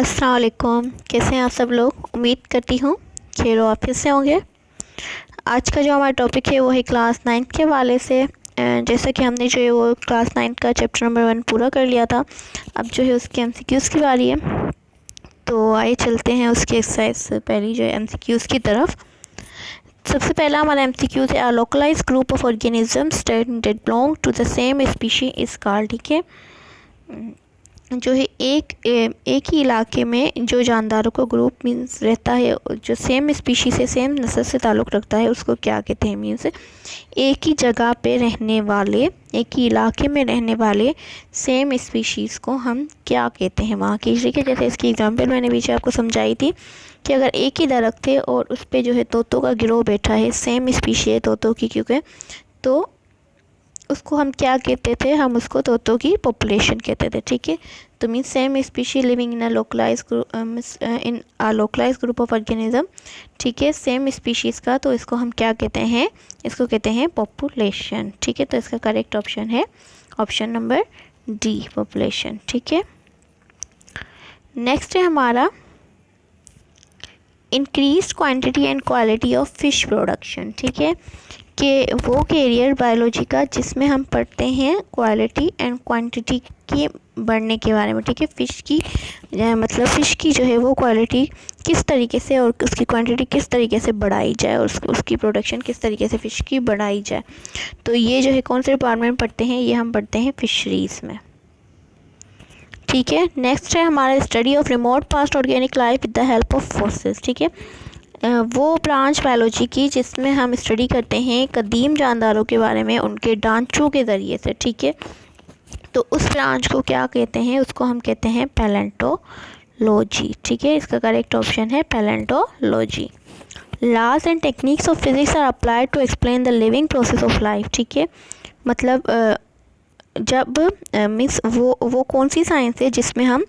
अस्सलाम वालेकुम। कैसे हैं आप सब लोग? उम्मीद करती हूँ खैर ऑफिस से होंगे। आज का जो हमारा टॉपिक है वो है क्लास 9 के हवाले से। जैसा कि हमने जो है वो क्लास 9 का चैप्टर नंबर 1 पूरा कर लिया था। अब जो है उसके एमसीक्यूज़ की बारी है, तो आइए चलते हैं उसकी एक्सरसाइज से पहले जो है एमसीक्यूज़ की तरफ। सबसे पहला हमारा एमसीक्यूज़ है, a localized group of organisms that belong to the same species is called. ठीक है, जो है एक ही इलाके में जो जानदारों का ग्रुप मीन्स रहता है, जो सेम स्पीशीज से सेम नस्ल से ताल्लुक़ रखता है, उसको क्या कहते हैं? मीन्स एक ही जगह पे रहने वाले, एक ही इलाके में रहने वाले सेम स्पीशीज़ को हम क्या कहते हैं? वहाँ की। ठीक है, जैसे इसकी एग्जांपल मैंने पीछे आपको समझाई थी कि अगर एक ही दरख्त है और उस पर जो है तोतों का गिरोह बैठा है, सेम स्पीशी है तोतों की, क्योंकि तो उसको हम क्या कहते थे? हम उसको तोतों की पॉपुलेशन कहते थे। ठीक है, तो mean same species living in a localise group of organism. ठीक है, सेम स्पीशीज़ का, तो इसको हम क्या कहते हैं? इसको कहते हैं पॉपुलेशन। ठीक है, तो इसका करेक्ट ऑप्शन है ऑप्शन नंबर डी, पॉपुलेशन। ठीक है, नेक्स्ट है हमारा increase quantity and quality of fish production. ठीक है, कि वो कैरियर बायोलॉजी का जिसमें हम पढ़ते हैं क्वालिटी एंड क्वांटिटी के बढ़ने के बारे में। ठीक है, फ़िश की मतलब फ़िश की जो है वो क्वालिटी किस तरीके से और उसकी क्वांटिटी किस तरीके से बढ़ाई जाए और उसकी प्रोडक्शन किस तरीके से फ़िश की बढ़ाई जाए। तो ये जो है कौन से डिपार्टमेंट पढ़ते हैं? ये हम पढ़ते हैं फिशरीज़ में। ठीक है, नेक्स्ट है हमारा study of remote past organic life with the help of forces. ठीक है, वो ब्रांच बायोलॉजी की जिसमें हम स्टडी करते हैं कदीम जानदारों के बारे में उनके ढांचों के ज़रिए से। ठीक है, तो उस ब्रांच को क्या कहते हैं? उसको हम कहते हैं पैलेंटोलॉजी। ठीक है, इसका करेक्ट ऑप्शन है palaeontology. Laws and techniques of physics are applied to explain the living process of life. ठीक है, मतलब जब मीन्स वो कौन सी साइंस है जिसमें हम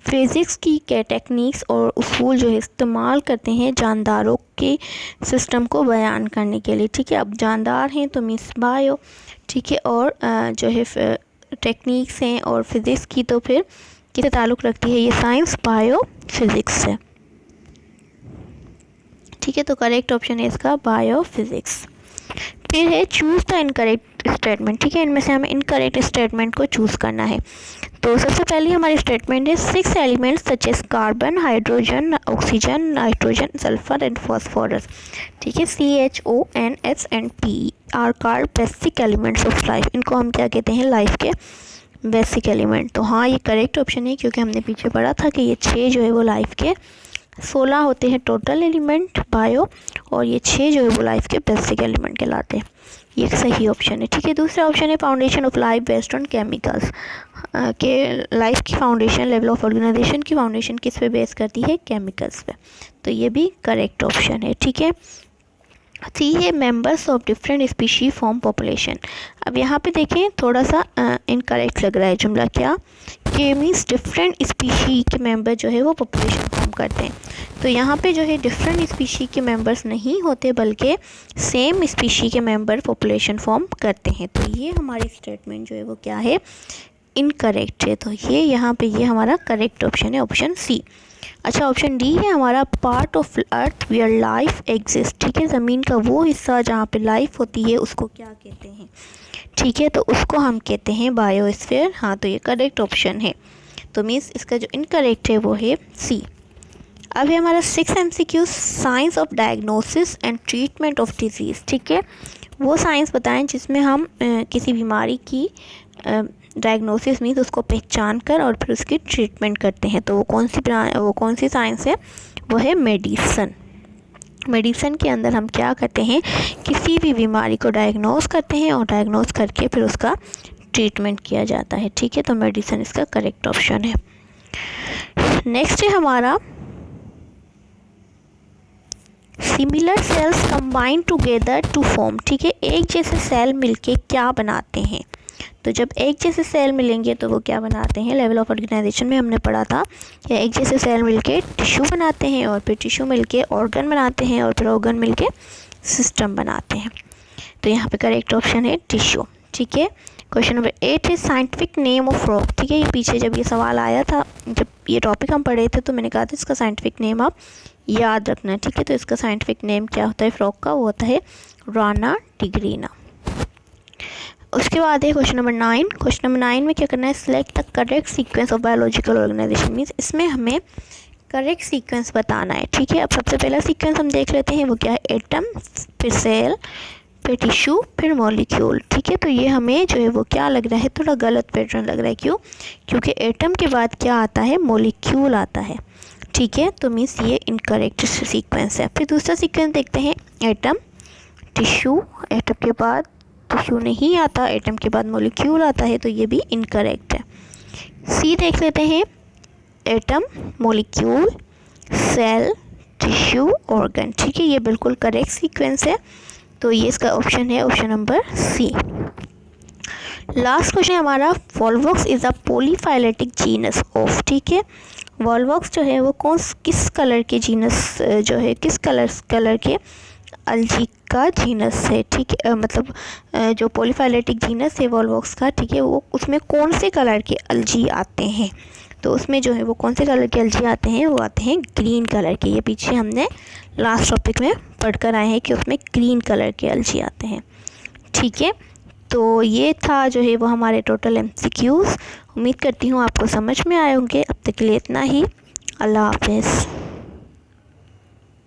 फिज़िक्स की टेक्निक्स और उसूल जो है इस्तेमाल करते हैं जानदारों के सिस्टम को बयान करने के लिए। ठीक है, अब जानदार हैं तो मीन्स बायो। ठीक है, और जो है टेक्निक्स हैं और फिज़िक्स की तो फिर किससे ताल्लुक़ रखती है? ये साइंस बायो फिज़िक्स से। ठीक है, तो करेक्ट ऑप्शन है इसका बायो फिज़िक्स। फिर है चूज़ द इनकरेक्ट स्टेटमेंट। ठीक है, इनमें से हमें इनकरेक्ट स्टेटमेंट को चूज़ करना है। तो सबसे पहले हमारी स्टेटमेंट है 6 elements such as carbon, hydrogen, oxygen, nitrogen, sulphur and phosphorus. ठीक है, CHONS and P are called basic elements of life. इनको हम क्या कहते हैं? लाइफ के बेसिक एलिमेंट। तो हाँ, ये करेक्ट ऑप्शन है, क्योंकि हमने पीछे पढ़ा था कि ये 6 जो है वो लाइफ के 16 होते हैं टोटल एलिमेंट बायो, और ये 6 जो है वो लाइफ के बेसिक एलिमेंट कहलाते हैं। ये सही ऑप्शन है। ठीक है, दूसरा ऑप्शन है foundation of life based on chemicals. के लाइफ की फाउंडेशन, लेवल ऑफ ऑर्गेनाइजेशन की फाउंडेशन किस पे बेस करती है? केमिकल्स पे। तो ये भी करेक्ट ऑप्शन है। ठीक है, सी है members of different species form population. अब यहाँ पे देखें थोड़ा सा इनकरेक्ट लग रहा है जुमला। क्या कि मीन्स डिफरेंट स्पीशी के मेंबर जो है वो पॉपुलेशन फॉर्म करते हैं। तो यहाँ पे जो है डिफरेंट स्पीशी के मेंबर्स नहीं होते, बल्कि सेम स्पीशी के मेंबर पॉपुलेशन फॉर्म करते हैं। तो ये हमारी स्टेटमेंट जो है वो क्या है? इनकरेक्ट है। तो ये यहाँ पे ये हमारा करेक्ट ऑप्शन है, ऑप्शन सी। अच्छा, ऑप्शन डी है हमारा part of earth where life exist. ठीक है, ज़मीन का वो हिस्सा जहाँ पे लाइफ होती है उसको क्या कहते हैं? ठीक है, तो उसको हम कहते हैं बायोस्फीयर। हाँ, तो ये करेक्ट ऑप्शन है। तो मीन्स इसका जो इनकरेक्ट है वो है सी। अब है हमारा 6 MCQ, science of diagnosis and treatment of disease. ठीक है, वो साइंस बताएं जिसमें हम किसी बीमारी की डायग्नोसिस मीन्स उसको पहचान कर और फिर उसकी ट्रीटमेंट करते हैं। तो वो कौन सी साइंस है? वो है मेडिसन। मेडिसन के अंदर हम क्या करते हैं? किसी भी बीमारी को डायग्नोस करते हैं और डायग्नोस करके फिर उसका ट्रीटमेंट किया जाता है। ठीक है, तो मेडिसन इसका करेक्ट ऑप्शन है। नेक्स्ट है हमारा similar cells combine together to form. ठीक है, एक जैसे सेल मिलके क्या बनाते हैं? तो जब एक जैसे सेल मिलेंगे तो वो क्या बनाते हैं? लेवल ऑफ ऑर्गेनाइजेशन में हमने पढ़ा था कि एक जैसे सेल मिलके टिश्यू बनाते हैं, और फिर टिश्यू मिलके ऑर्गन बनाते हैं, और फिर ऑर्गन मिलके सिस्टम बनाते हैं। तो यहाँ पे करेक्ट ऑप्शन है टिश्यू। ठीक है, क्वेश्चन नंबर 8 है साइंटिफिक नेम ऑफ रॉक। ठीक है, ये पीछे जब ये सवाल आया था, जब ये टॉपिक हम पढ़े थे तो मैंने कहा था इसका साइंटिफिक नेम आप याद रखना, ठीक है। तो इसका साइंटिफिक नेम क्या होता है फ्रॉग का, वो होता है राना टिग्रीना। उसके बाद है क्वेश्चन नंबर 9। क्वेश्चन नंबर 9 में क्या करना है, select the correct sequence of biological organisation. Means इसमें हमें करेक्ट सीक्वेंस बताना है, ठीक है। अब सबसे पहला सीक्वेंस हम देख लेते हैं, वो क्या है, एटम, फिर सेल, फिर टिश्यू, फिर मॉलिक्यूल, ठीक है। तो ये हमें जो है वो क्या लग रहा है, थोड़ा गलत पैटर्न लग रहा है। क्यों? क्योंकि एटम के बाद क्या आता है, मॉलिक्यूल आता है, ठीक है। तो मीन्स ये इनकरेक्ट सीक्वेंस है। फिर दूसरा सीक्वेंस देखते हैं, एटम, टिश्यू, एटम के बाद टिश्यू नहीं आता, एटम के बाद मॉलिक्यूल आता है, तो ये भी इनकरेक्ट है। सी देख लेते हैं, atom, molecule, cell, tissue, organ, ठीक है। ये बिल्कुल करेक्ट सीक्वेंस है, तो ये इसका ऑप्शन है option number C. Last question हमारा, volvox is a polyphyletic genus of, ठीक है। वॉल्वॉक्स जो है वो किस कलर के जीनस जो है, किस कलर के अल्जी का जीनस है, ठीक है। मतलब जो पॉलीफाइलेटिक जीनस है वॉल्वॉक्स का, ठीक है, वो उसमें कौन से कलर के अल्जी आते हैं। तो उसमें जो है वो कौन से कलर के अल्जी आते हैं, वो आते हैं ग्रीन कलर के। ये पीछे हमने लास्ट टॉपिक में पढ़कर आए हैं कि उसमें ग्रीन कलर के अल्जी आते हैं, ठीक है। तो ये था जो है वो हमारे टोटल MCQs। उम्मीद करती हूँ आपको समझ में आए होंगे। अब तक के लिए इतना ही। अल्लाह हाफ़िज़।